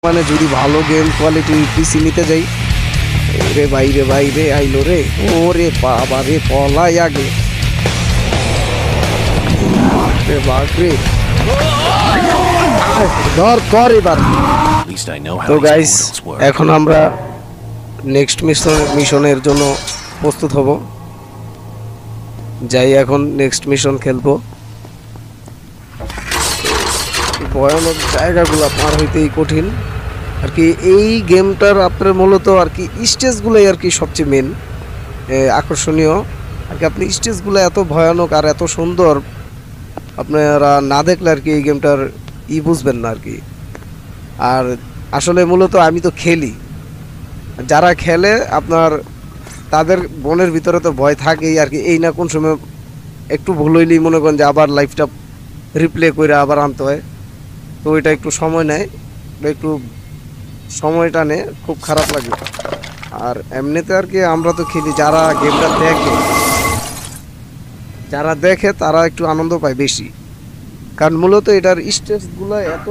মানে যদি ভালো গেম কোয়ালিটির পিসি নিতে যাই, রে ভাই রে আইলো রে, ওরে বাবা রে, পলাই আগে রে, বাঘ রে, ধর ধর এবার। তো গাইস, এখন আমরা নেক্সট মিশনের জন্য প্রস্তুত হব। যাই এখন নেক্সট মিশন খেলবো। ভয়ানক জায়গাগুলো পার হইতেই কঠিন আর কি। এই গেমটার আপনার মূলত আর কি স্টেজগুলোই আর কি সবচেয়ে মেন আকর্ষণীয় আর কি। আপনি স্টেজগুলো এত ভয়ানক আর এত সুন্দর, আপনারা না দেখলে আর কি এই গেমটার বুঝবেন না আর কি। আর আসলে মূলত আমি তো খেলি, যারা খেলে আপনার তাদের মনের ভিতরে তো ভয় থাকেই আর কি। এই না কোন সময় একটু ভুল হইলেই মনে করেন যে আবার লাইফটা রিপ্লে করে আবার আনতে হয়। তো এটা একটু সময় নেয়, একটু সময়টা নেয়, খুব খারাপ লাগে। আর এমনিতে আর কি আমরা তো খেলি, যারা গেমটা দেখে তারা একটু আনন্দ পায় বেশি, কারণ মূলত এটার স্টেজগুলো এত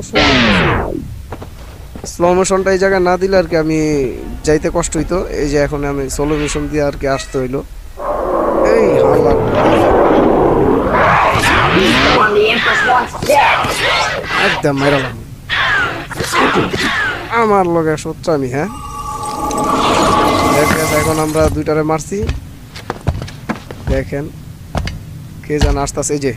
স্লো মোশনটা এই জায়গায় না দিলে আর কি আমি যাইতে কষ্ট হইতো। এই যে এখন আমি স্লো মোশন দিয়ে আর কি আসতে হইলো। এই হাল্লা একদম মেরালাম আমার লগে সোচ্চা আমি। হ্যাঁ, এখন আমরা দুইটারে মারছি, দেখেন কে যেন আসতেছে। এই যে